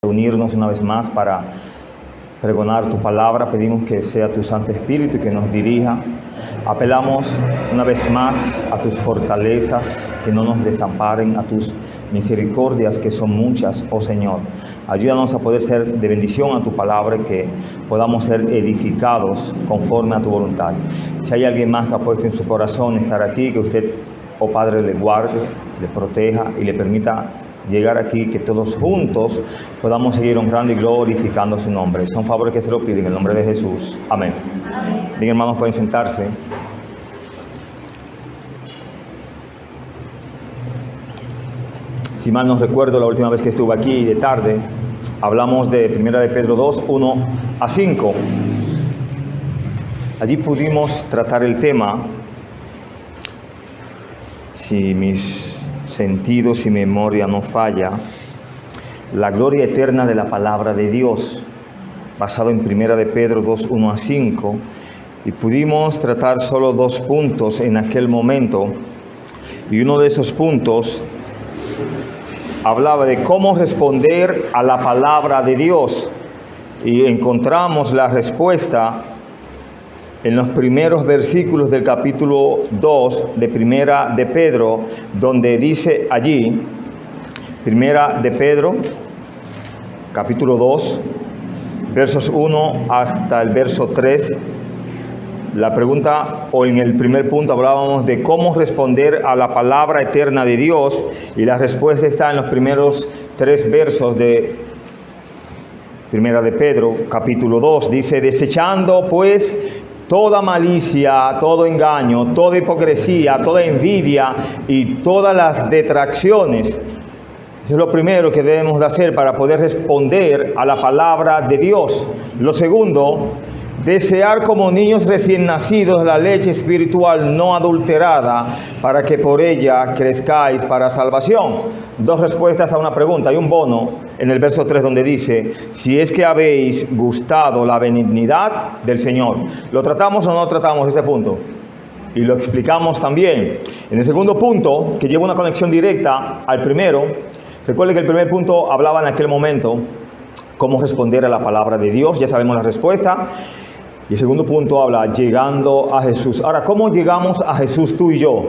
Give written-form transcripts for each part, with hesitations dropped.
reunirnos una vez más para pregonar tu palabra. Pedimos que sea tu Santo Espíritu que nos dirija. Apelamos una vez más a tus fortalezas, que no nos desamparen, a tus misericordias que son muchas, oh Señor. Ayúdanos a poder ser de bendición a tu palabra, que podamos ser edificados conforme a tu voluntad. Si hay alguien más que ha puesto en su corazón estar aquí, que usted, oh Padre, le guarde, le proteja y le permita llegar aquí, que todos juntos podamos seguir honrando y glorificando su nombre. Son favores que se lo piden en el nombre de Jesús. Amén. Bien, hermanos, pueden sentarse. Si mal no recuerdo, la última vez que estuve aquí de tarde, hablamos de 1 de Pedro 2, 1 a 5. Allí pudimos tratar el tema, si mis sentidos y memoria no falla, la gloria eterna de la palabra de Dios, basado en 1 de Pedro 2, 1 a 5. Y pudimos tratar solo 2 puntos en aquel momento. Y uno de esos puntos hablaba de cómo responder a la palabra de Dios, y encontramos la respuesta en los primeros versículos del capítulo 2 de Primera de Pedro, donde dice allí, Primera de Pedro, capítulo 2, versos 1 hasta el verso 3, la pregunta, o en el primer punto hablábamos de cómo responder a la palabra eterna de Dios, y la respuesta está en los primeros 3 versos de Primera de Pedro, capítulo 2. Dice: desechando pues toda malicia, todo engaño, toda hipocresía, toda envidia y todas las detracciones. Eso es lo primero que debemos de hacer para poder responder a la palabra de Dios. Lo segundo, desear como niños recién nacidos la leche espiritual no adulterada, para que por ella crezcáis para salvación. 2 respuestas a una pregunta. Hay un bono en el verso 3 donde dice: si es que habéis gustado la benignidad del Señor. ¿Lo tratamos o no tratamos este punto? Y lo explicamos también. En el segundo punto, que lleva una conexión directa al primero, recuerde que el primer punto hablaba en aquel momento cómo responder a la palabra de Dios. Ya sabemos la respuesta. Y el segundo punto habla llegando a Jesús. Ahora, ¿cómo llegamos a Jesús tú y yo?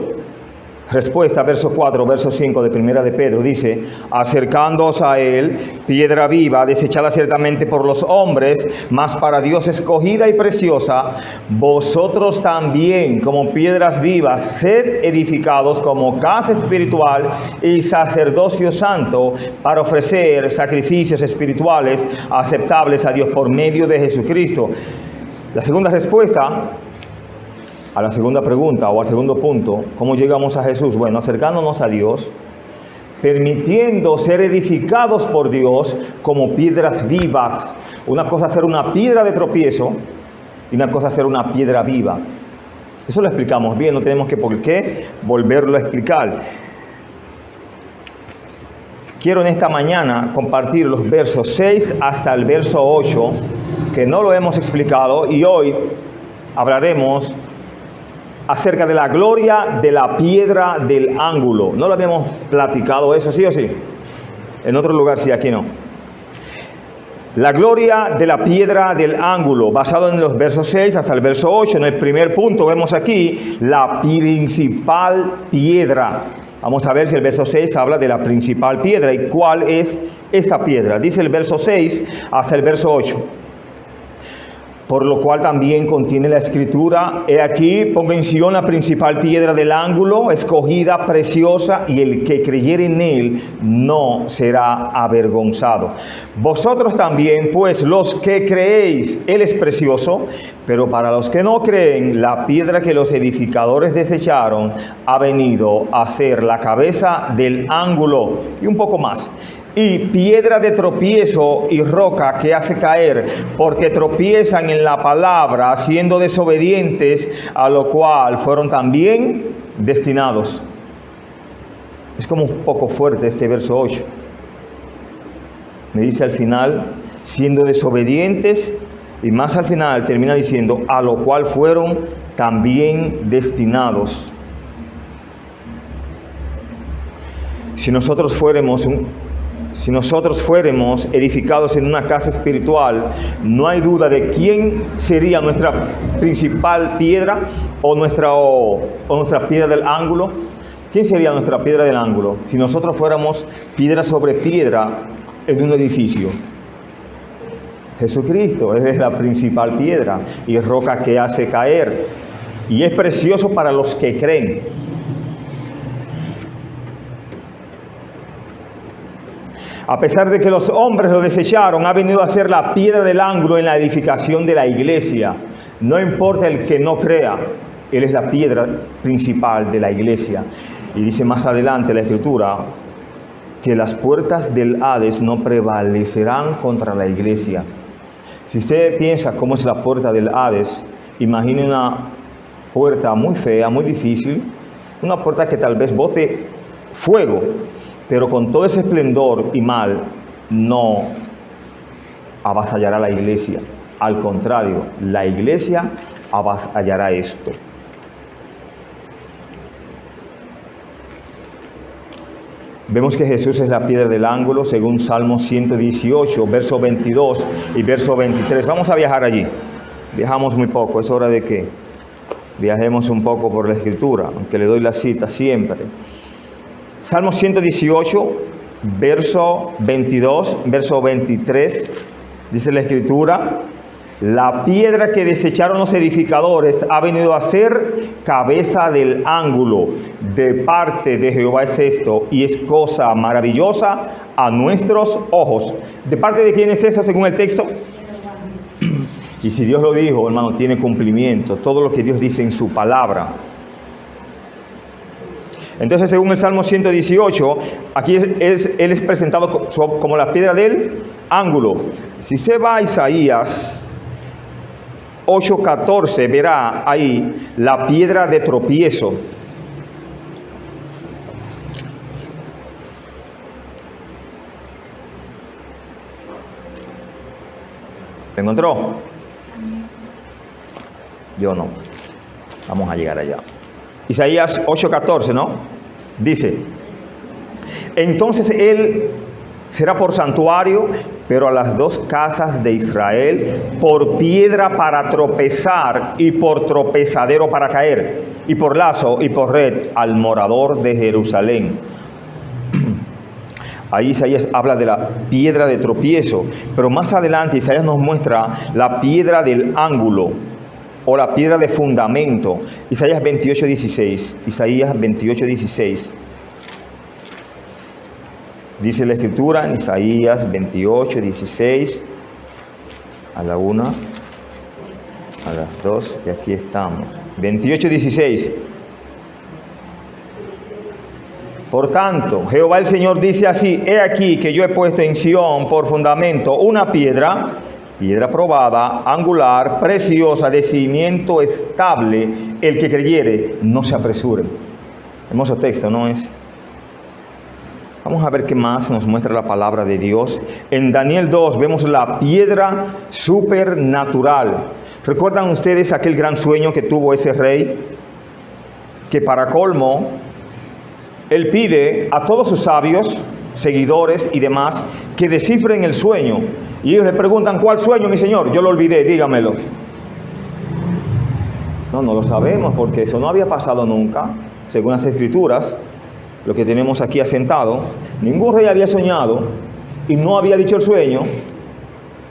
Respuesta, verso 4, verso 5 de Primera de Pedro, dice: acercándoos a Él, piedra viva, desechada ciertamente por los hombres, mas para Dios escogida y preciosa, vosotros también, como piedras vivas, sed edificados como casa espiritual y sacerdocio santo, para ofrecer sacrificios espirituales aceptables a Dios por medio de Jesucristo. La segunda respuesta a la segunda pregunta, o al segundo punto, ¿cómo llegamos a Jesús? Bueno, acercándonos a Dios, permitiendo ser edificados por Dios como piedras vivas. Una cosa es ser una piedra de tropiezo y una cosa es ser una piedra viva. Eso lo explicamos bien, no tenemos que por qué volverlo a explicar. Quiero en esta mañana compartir los versos 6 hasta el verso 8, que no lo hemos explicado, y hoy hablaremos acerca de la gloria de la piedra del ángulo. ¿No lo habíamos platicado eso, sí o sí? En otro lugar sí, aquí no. La gloria de la piedra del ángulo, basado en los versos 6 hasta el verso 8. En el primer punto vemos aquí la principal piedra. Vamos a ver si el verso 6 habla de la principal piedra y cuál es esta piedra. Dice el verso 6 hasta el verso 8. Por lo cual también contiene la escritura: he aquí, pongo en Sión la principal piedra del ángulo, escogida, preciosa, y el que creyere en él no será avergonzado. Vosotros también, pues, los que creéis, él es precioso, pero para los que no creen, la piedra que los edificadores desecharon ha venido a ser la cabeza del ángulo. Y un poco más. Y piedra de tropiezo y roca que hace caer, porque tropiezan en la palabra, siendo desobedientes, a lo cual fueron también destinados. Es como un poco fuerte este verso 8. Me dice al final, siendo desobedientes, y más al final termina diciendo, a lo cual fueron también destinados. Si nosotros fuéramos si nosotros fuéramos edificados en una casa espiritual, no hay duda de quién sería nuestra principal piedra o nuestra piedra del ángulo. ¿Quién sería nuestra piedra del ángulo si nosotros fuéramos piedra sobre piedra en un edificio? Jesucristo, Él es la principal piedra y roca que hace caer. Y es precioso para los que creen. A pesar de que los hombres lo desecharon, ha venido a ser la piedra del ángulo en la edificación de la iglesia. No importa el que no crea, Él es la piedra principal de la iglesia. Y dice más adelante la Escritura que las puertas del Hades no prevalecerán contra la iglesia. Si usted piensa cómo es la puerta del Hades, imagine una puerta muy fea, muy difícil, una puerta que tal vez bote fuego, pero con todo ese esplendor y mal no avasallará la iglesia. Al contrario, la iglesia avasallará esto. Vemos que Jesús es la piedra del ángulo, según Salmo 118, verso 22 y verso 23. Vamos a viajar allí. Viajamos muy poco, es hora de que viajemos un poco por la Escritura, aunque le doy la cita siempre. Salmo 118, verso 22, verso 23, dice la Escritura: la piedra que desecharon los edificadores ha venido a ser cabeza del ángulo. De parte de Jehová es esto, y es cosa maravillosa a nuestros ojos. ¿De parte de quién es eso según el texto? Y si Dios lo dijo, hermano, tiene cumplimiento. Todo lo que Dios dice en su palabra. Entonces, según el Salmo 118, aquí Él es presentado como la piedra del ángulo. Si se va a Isaías 8:14, verá ahí la piedra de tropiezo. ¿Lo encontró? Yo no. Vamos a llegar allá. Isaías 8:14, ¿no? Dice: entonces Él será por santuario, pero a las dos casas de Israel por piedra para tropezar y por tropezadero para caer, y por lazo y por red al morador de Jerusalén. Ahí Isaías habla de la piedra de tropiezo, pero más adelante Isaías nos muestra la piedra del ángulo o la piedra de fundamento. Isaías 28:16. Isaías 28:16. Dice la Escritura en Isaías 28:16, a la 1, a las 2, y aquí estamos. 28:16. Por tanto, Jehová el Señor dice así: he aquí que yo he puesto en Sión por fundamento una piedra probada, angular, preciosa, de cimiento estable. El que creyere, no se apresure. Hermoso texto, ¿no es? Vamos a ver qué más nos muestra la palabra de Dios. En Daniel 2 vemos la piedra supernatural. ¿Recuerdan ustedes aquel gran sueño que tuvo ese rey? Que para colmo, él pide a todos sus sabios, seguidores y demás, que descifren el sueño. Y ellos le preguntan: ¿cuál sueño, mi señor? Yo lo olvidé, dígamelo. No lo sabemos, porque eso no había pasado nunca, según las Escrituras. Lo que tenemos aquí asentado, ningún rey había soñado y no había dicho el sueño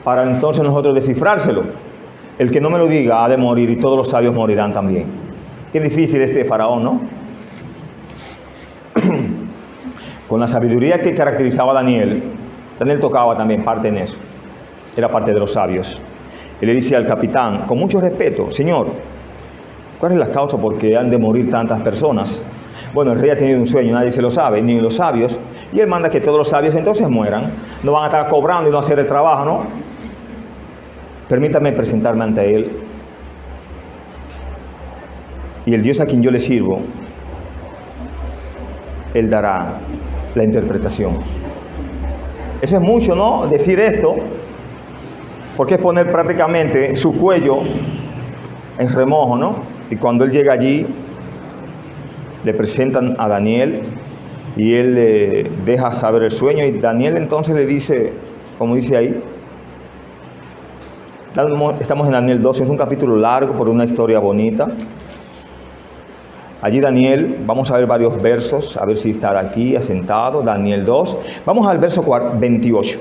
para entonces nosotros descifrárselo. El que no me lo diga ha de morir, y todos los sabios morirán también. Qué difícil este faraón, ¿no? Con la sabiduría que caracterizaba a Daniel tocaba también parte en eso. Era parte de los sabios. Él le dice al capitán, con mucho respeto: señor, ¿cuál es la causa por qué han de morir tantas personas? Bueno, el rey ha tenido un sueño, nadie se lo sabe, ni los sabios, y él manda que todos los sabios entonces mueran. No van a estar cobrando y no hacer el trabajo, ¿no? Permítame presentarme ante él. Y el Dios a quien yo le sirvo, Él dará la interpretación. Eso es mucho, ¿no? Decir esto, porque es poner prácticamente su cuello en remojo, ¿no? Y cuando él llega allí, le presentan a Daniel y él le deja saber el sueño, y Daniel entonces le dice, como dice ahí, estamos en Daniel 12, es un capítulo largo, pero una historia bonita. Allí Daniel, vamos a ver varios versos, a ver si está aquí asentado, Daniel 2. Vamos al verso 28.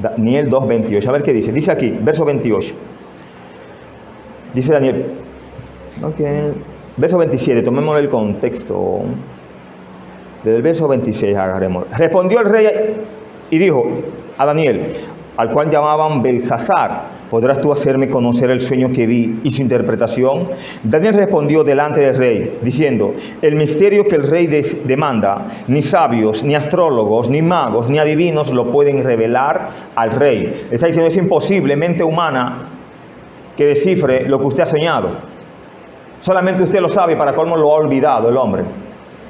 Daniel 2, 28. A ver qué dice. Dice aquí, verso 28. Dice Daniel, okay. Verso 27, tomemos el contexto. Desde el verso 26 agarremos. Respondió el rey y dijo a Daniel, al cual llamaban Belsasar, ¿podrás tú hacerme conocer el sueño que vi y su interpretación? Daniel respondió delante del rey, diciendo, el misterio que el rey demanda, ni sabios, ni astrólogos, ni magos, ni adivinos lo pueden revelar al rey. Le está diciendo, es imposible, mente humana, que descifre lo que usted ha soñado. Solamente usted lo sabe y para colmo lo ha olvidado el hombre.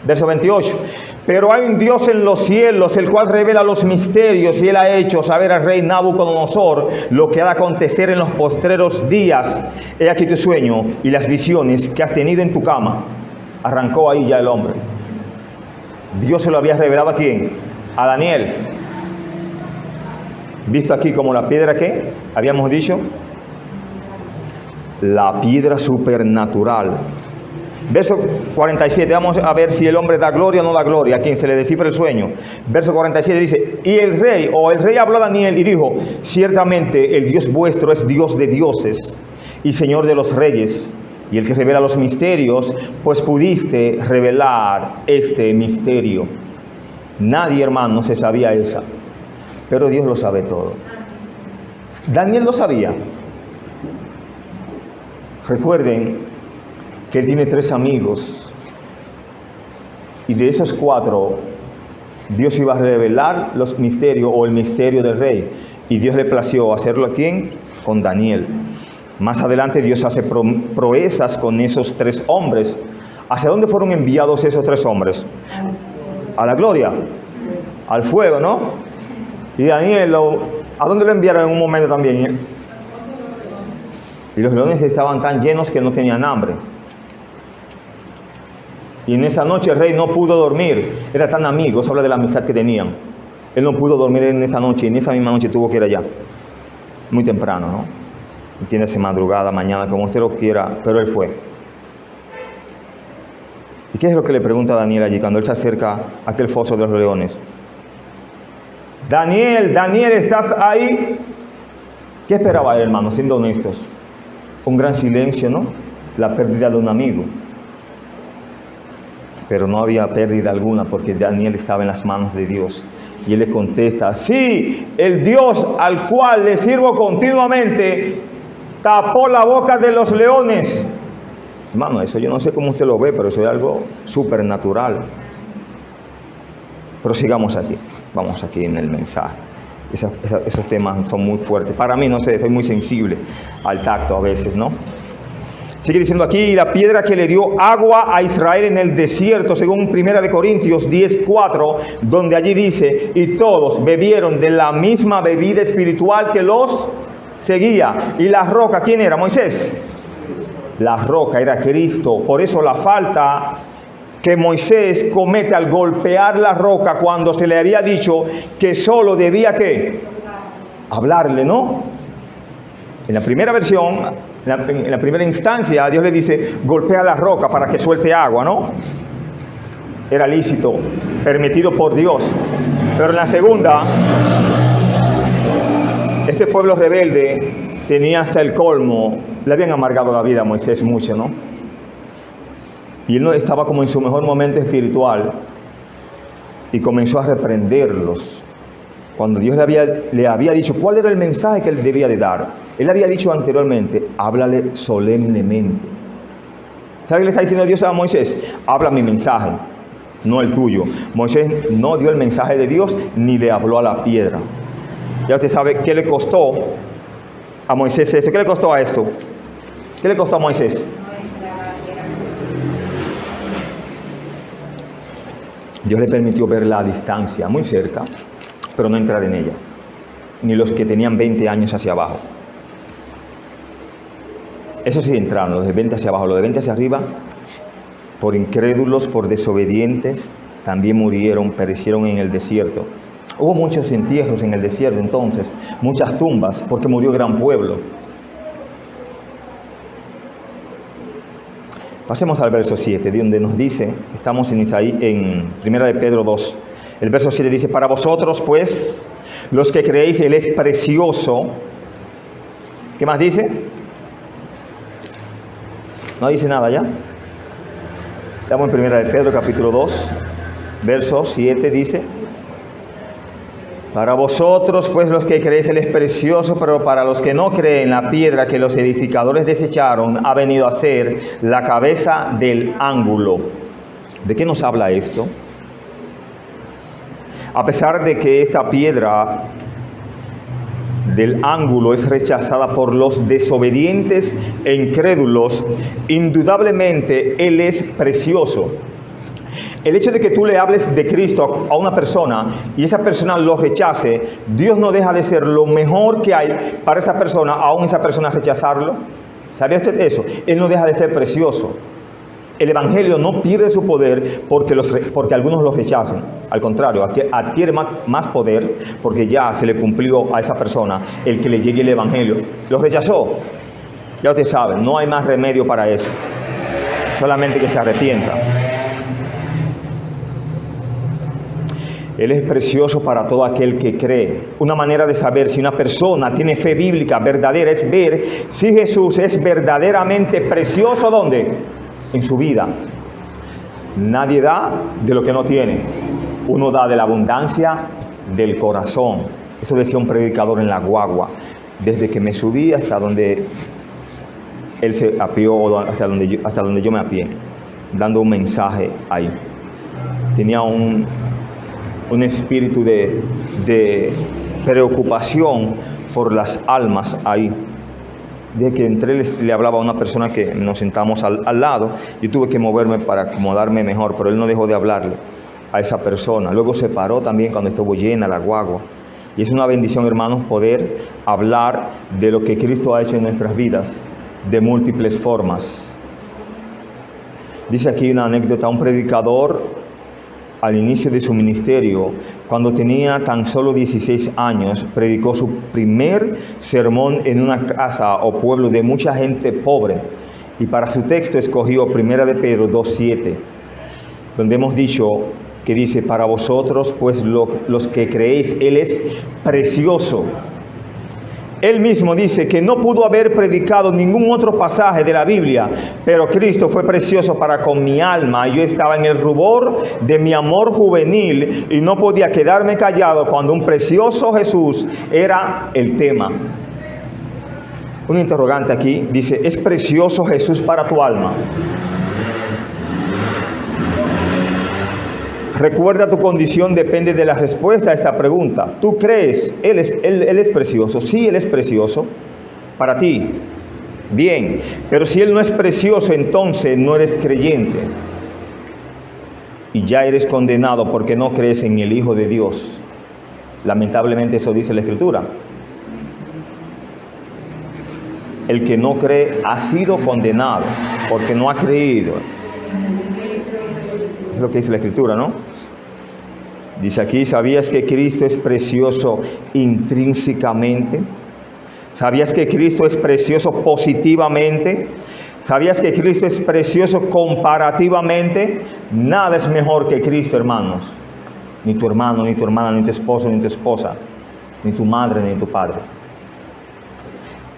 Verso 28. Pero hay un Dios en los cielos, el cual revela los misterios, y él ha hecho saber al rey Nabucodonosor lo que ha de acontecer en los postreros días. He aquí tu sueño y las visiones que has tenido en tu cama. Arrancó ahí ya el hombre. Dios se lo había revelado ¿a quién? A Daniel. Visto aquí como la piedra que habíamos dicho, la piedra supernatural. Verso 47, vamos a ver si el hombre da gloria o no da gloria a quien se le descifra el sueño. Verso 47 dice, y el rey habló a Daniel y dijo, ciertamente el Dios vuestro es Dios de dioses y Señor de los reyes, y el que revela los misterios, pues pudiste revelar este misterio. Nadie, hermano, se sabía esa, pero Dios lo sabe todo. Daniel lo sabía. Recuerden que él tiene 3 amigos, y de esos 4 Dios iba a revelar los misterios o el misterio del rey, y Dios le plació hacerlo ¿a quién? Con Daniel. Más adelante Dios hace proezas con esos 3 hombres. ¿Hacia dónde fueron enviados esos 3 hombres? A la gloria, al fuego, ¿no? Y Daniel, ¿a dónde lo enviaron en un momento también? Y los leones estaban tan llenos que no tenían hambre. Y en esa noche el rey no pudo dormir. Era tan amigos, habla de la amistad que tenían. Él no pudo dormir en esa noche, y en esa misma noche tuvo que ir allá. Muy temprano, ¿no? Entiéndase, madrugada, mañana, como usted lo quiera, pero él fue. ¿Y qué es lo que le pregunta a Daniel allí cuando él se acerca a aquel foso de los leones? Daniel, Daniel, ¿estás ahí? ¿Qué esperaba él, hermano, siendo honestos? Un gran silencio, ¿no? La pérdida de un amigo. Pero no había pérdida alguna porque Daniel estaba en las manos de Dios. Y él le contesta, sí, el Dios al cual le sirvo continuamente tapó la boca de los leones. Hermano, eso yo no sé cómo usted lo ve, pero eso es algo supernatural. Pero sigamos aquí, vamos aquí en el mensaje. Esos temas son muy fuertes. Para mí, no sé, soy muy sensible al tacto a veces, ¿no? Sigue diciendo aquí, la piedra que le dio agua a Israel en el desierto, según 1 de Corintios 10:4, donde allí dice, y todos bebieron de la misma bebida espiritual que los seguía. Y la roca, ¿quién era? Moisés. La roca era Cristo. Por eso la falta que Moisés comete al golpear la roca cuando se le había dicho que solo debía ¿qué? Hablarle, ¿no? En la primera versión, en la primera instancia, Dios le dice, golpea la roca para que suelte agua, ¿no? Era lícito, permitido por Dios. Pero en la segunda, este pueblo rebelde tenía hasta el colmo, le habían amargado la vida a Moisés mucho, ¿no? Y él no estaba como en su mejor momento espiritual y comenzó a reprenderlos. Cuando Dios le había dicho cuál era el mensaje que él debía de dar, él había dicho anteriormente, háblale solemnemente. ¿Sabe qué le está diciendo Dios a Moisés? Habla mi mensaje, no el tuyo. Moisés no dio el mensaje de Dios ni le habló a la piedra. Ya usted sabe qué le costó a Moisés esto. ¿Qué le costó a esto? ¿Qué le costó a Moisés? Dios le permitió verla a distancia, muy cerca, pero no entrar en ella. Ni los que tenían 20 años hacia abajo. Eso sí entraron, los de 20 hacia abajo. Los de 20 hacia arriba, por incrédulos, por desobedientes, también murieron, perecieron en el desierto. Hubo muchos entierros en el desierto entonces, muchas tumbas, porque murió gran pueblo. Pasemos al verso 7, donde nos dice, estamos en 1 de Pedro 2, el verso 7 dice, para vosotros pues, los que creéis, Él es precioso. ¿Qué más dice? No dice nada ya. Estamos en 1 de Pedro capítulo 2, verso 7 dice, para vosotros pues los que creéis Él es precioso, pero para los que no creen, la piedra que los edificadores desecharon ha venido a ser la cabeza del ángulo. ¿De qué nos habla esto? A pesar de que esta piedra del ángulo es rechazada por los desobedientes e incrédulos, indudablemente Él es precioso. El hecho de que tú le hables de Cristo a una persona y esa persona lo rechace, Dios no deja de ser lo mejor que hay para esa persona, aún esa persona rechazarlo. ¿Sabía usted eso? Él no deja de ser precioso. El Evangelio no pierde su poder porque algunos lo rechazan. Al contrario, adquiere más poder porque ya se le cumplió a esa persona el que le llegue el Evangelio. Lo rechazó. Ya usted sabe, no hay más remedio para eso. Solamente que se arrepienta. Él es precioso para todo aquel que cree. Una manera de saber si una persona tiene fe bíblica verdadera es ver si Jesús es verdaderamente precioso. ¿Dónde? En su vida. Nadie da de lo que no tiene. Uno da de la abundancia del corazón. Eso decía un predicador en la guagua. Desde que me subí hasta donde él se apió, hasta donde yo me apié, dando un mensaje ahí. Tenía un espíritu de preocupación por las almas ahí. Desde que entré le hablaba a una persona que nos sentamos al lado. Yo tuve que moverme para acomodarme mejor, pero él no dejó de hablarle a esa persona. Luego se paró también cuando estuvo llena la guagua. Y es una bendición, hermanos, poder hablar de lo que Cristo ha hecho en nuestras vidas de múltiples formas. Dice aquí una anécdota, un predicador al inicio de su ministerio, cuando tenía tan solo 16 años, predicó su primer sermón en una casa o pueblo de mucha gente pobre. Y para su texto escogió 1 de Pedro 2:7, donde hemos dicho que dice, para vosotros pues los que creéis, Él es precioso. Él mismo dice que no pudo haber predicado ningún otro pasaje de la Biblia, pero Cristo fue precioso para con mi alma. Yo estaba en el rubor de mi amor juvenil y no podía quedarme callado cuando un precioso Jesús era el tema. Un interrogante aquí dice, ¿es precioso Jesús para tu alma? Recuerda, tu condición depende de la respuesta a esta pregunta. ¿Tú crees Él es precioso? Sí, Él es precioso para ti. Bien, pero si Él no es precioso, entonces no eres creyente. Y ya eres condenado porque no crees en el Hijo de Dios. Lamentablemente eso dice la Escritura. El que no cree ha sido condenado porque no ha creído. Es lo que dice la Escritura, ¿no? Dice aquí, ¿sabías que Cristo es precioso intrínsecamente? ¿Sabías que Cristo es precioso positivamente? ¿Sabías que Cristo es precioso comparativamente? Nada es mejor que Cristo, hermanos. Ni tu hermano, ni tu hermana, ni tu esposo, ni tu esposa, ni tu madre, ni tu padre.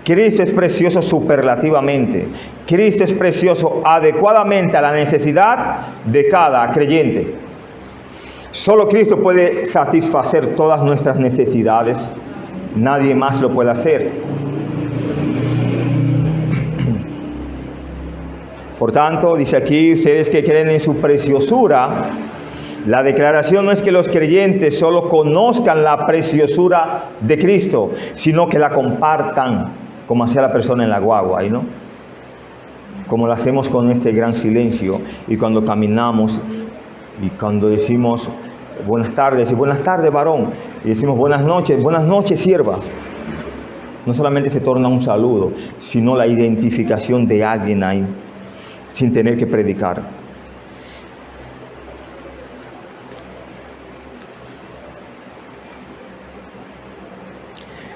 Cristo es precioso superlativamente. Cristo es precioso adecuadamente a la necesidad de cada creyente. Solo Cristo puede satisfacer todas nuestras necesidades. Nadie más lo puede hacer. Por tanto, dice aquí, ustedes que creen en su preciosura, la declaración no es que los creyentes solo conozcan la preciosura de Cristo, sino que la compartan, como hacía la persona en la guagua, ¿no? Como lo hacemos con este gran silencio y cuando caminamos y cuando decimos buenas tardes, y buenas tardes, varón, y decimos buenas noches, sierva. No solamente se torna un saludo, sino la identificación de alguien ahí, sin tener que predicar.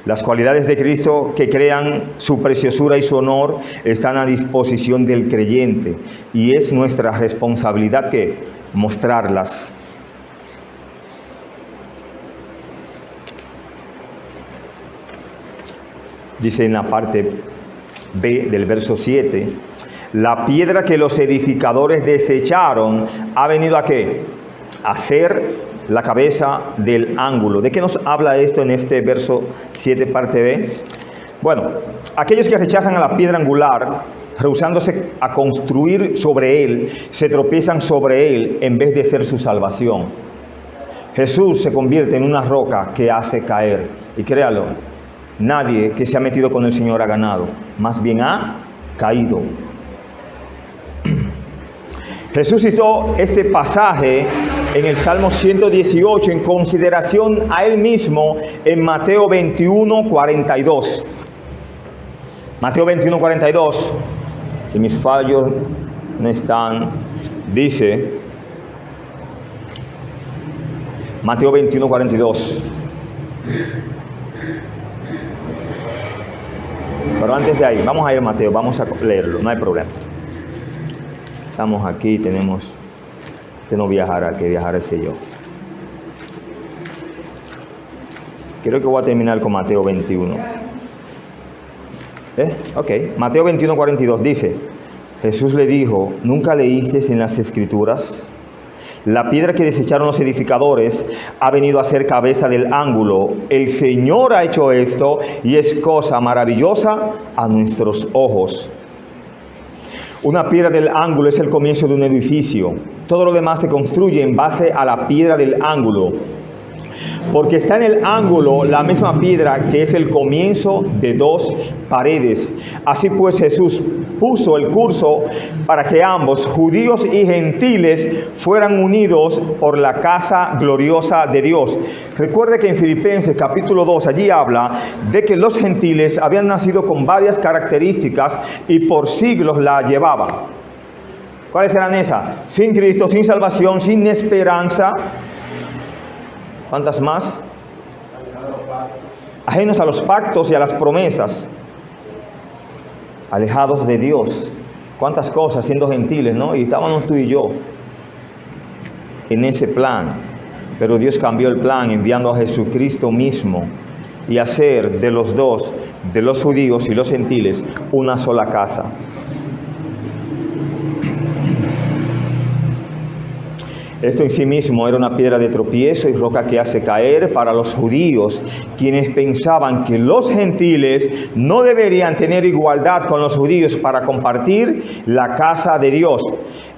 Las cualidades de Cristo que crean su preciosura y su honor están a disposición del creyente y es nuestra responsabilidad que mostrarlas. Dice en la parte B del verso 7, la piedra que los edificadores desecharon ha venido ¿a qué? A ser la cabeza del ángulo. ¿De qué nos habla esto en este verso 7, parte B? Bueno, aquellos que rechazan a la piedra angular, rehusándose a construir sobre él, se tropiezan sobre él en vez de ser su salvación. Jesús se convierte en una roca que hace caer. Y créalo, nadie que se ha metido con el Señor ha ganado, más bien ha caído. Jesús citó este pasaje en el Salmo 118 en consideración a él mismo en Mateo 21, 42. Mateo 21, 42, si mis fallos no están, dice, Mateo 21, 42. Pero antes de ahí, vamos a ir a Mateo, vamos a leerlo, no hay problema. Estamos aquí, tenemos, usted no viajará, que viajar ese yo. Creo que voy a terminar con Mateo 21. Ok, Mateo 21, 42 dice, Jesús le dijo, ¿nunca leíste en las Escrituras? La piedra que desecharon los edificadores ha venido a ser cabeza del ángulo. El Señor ha hecho esto y es cosa maravillosa a nuestros ojos. Una piedra del ángulo es el comienzo de un edificio. Todo lo demás se construye en base a la piedra del ángulo. Porque está en el ángulo la misma piedra que es el comienzo de dos paredes. Así pues Jesús puso el curso para que ambos, judíos y gentiles, fueran unidos por la casa gloriosa de Dios. Recuerde que en Filipenses capítulo 2 allí habla de que los gentiles habían nacido con varias características y por siglos la llevaban. ¿Cuáles eran esas? Sin Cristo, sin salvación, sin esperanza. ¿Cuántas más? Ajenos a los pactos y a las promesas. Alejados de Dios. ¿Cuántas cosas siendo gentiles, no? Y estábamos tú y yo en ese plan. Pero Dios cambió el plan enviando a Jesucristo mismo y hacer de los dos, de los judíos y los gentiles, una sola casa. Esto en sí mismo era una piedra de tropiezo y roca que hace caer para los judíos, quienes pensaban que los gentiles no deberían tener igualdad con los judíos para compartir la casa de Dios.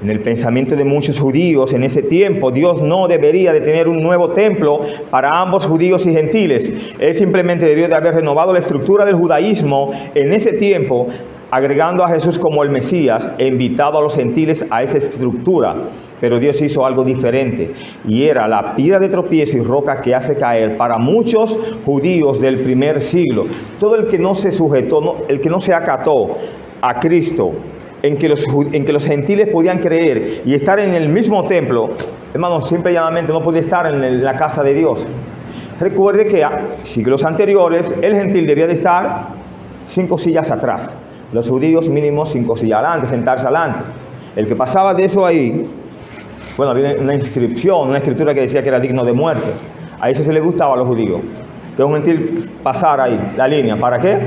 En el pensamiento de muchos judíos en ese tiempo, Dios no debería de tener un nuevo templo para ambos judíos y gentiles. Él simplemente debió de haber renovado la estructura del judaísmo en ese tiempo, agregando a Jesús como el Mesías e invitado a los gentiles a esa estructura. Pero Dios hizo algo diferente y era la piedra de tropiezo y roca que hace caer para muchos judíos del primer siglo. Todo el que no se sujetó, el que no se acató a Cristo, en que los gentiles podían creer y estar en el mismo templo, hermanos, simple y llanamente no podía estar en la casa de Dios. Recuerde que a siglos anteriores el gentil debía de estar 5 sillas atrás. Los judíos mínimo 5 sillas adelante, sentarse adelante. El que pasaba de eso ahí, bueno, había una inscripción, una escritura que decía que era digno de muerte. A eso se le gustaba a los judíos, que un gentil pasara ahí, la línea. ¿Para qué?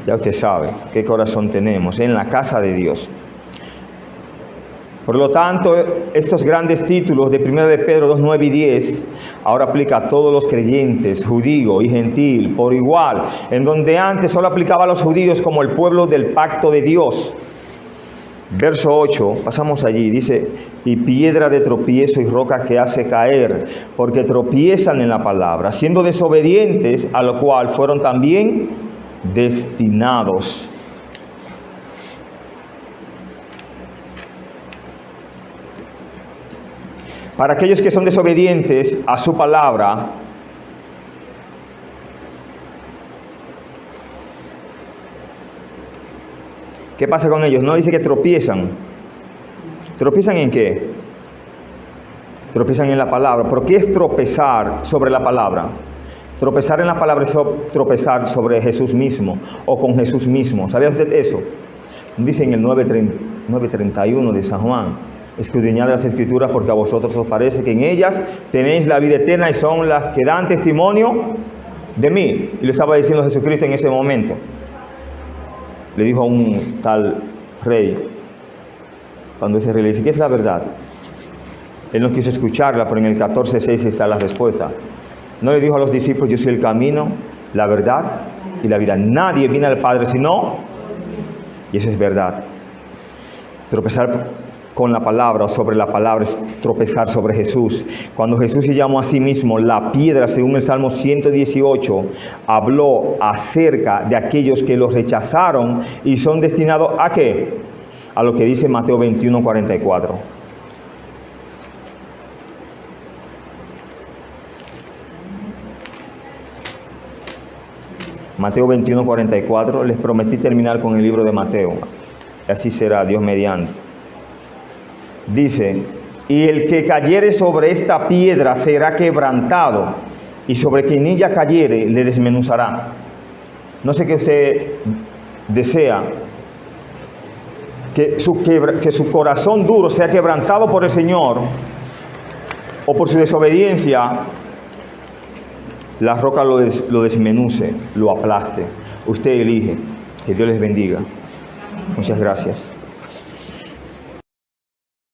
Ya usted sabe qué corazón tenemos en la casa de Dios. Por lo tanto, estos grandes títulos de 1 de Pedro 2, 9 y 10 ahora aplica a todos los creyentes, judío y gentil, por igual, en donde antes solo aplicaba a los judíos como el pueblo del pacto de Dios. Verso 8, pasamos allí, dice, y piedra de tropiezo y roca que hace caer, porque tropiezan en la palabra, siendo desobedientes, a lo cual fueron también destinados. Para aquellos que son desobedientes a su palabra, ¿qué pasa con ellos? No dice que tropiezan. ¿Tropiezan en qué? Tropiezan en la palabra. ¿Pero qué es tropezar sobre la palabra? Tropezar en la palabra es tropezar sobre Jesús mismo o con Jesús mismo. ¿Sabía usted eso? Dice en el 9:31 de San Juan: escudriñad las Escrituras porque a vosotros os parece que en ellas tenéis la vida eterna y son las que dan testimonio de mí. Y lo estaba diciendo Jesucristo en ese momento. Le dijo a un tal rey, cuando ese rey le dice: ¿qué es la verdad? Él no quiso escucharla, pero en el 14:6 está la respuesta. No le dijo a los discípulos: yo soy el camino, la verdad y la vida. Nadie viene al Padre sino, y eso es verdad. Tropezar con la palabra o sobre la palabra es tropezar sobre Jesús. Cuando Jesús se llamó a sí mismo la piedra, según el Salmo 118, habló acerca de aquellos que lo rechazaron y son destinados ¿a qué? A lo que dice Mateo 21:44. Mateo 21:44. Les prometí terminar con el libro de Mateo. Así será, Dios mediante. Dice: y el que cayere sobre esta piedra será quebrantado, y sobre quien ella cayere le desmenuzará. No sé qué usted desea, que su corazón duro sea quebrantado por el Señor, o por su desobediencia la roca lo desmenuce, lo aplaste. Usted elige. Que Dios les bendiga. Muchas gracias.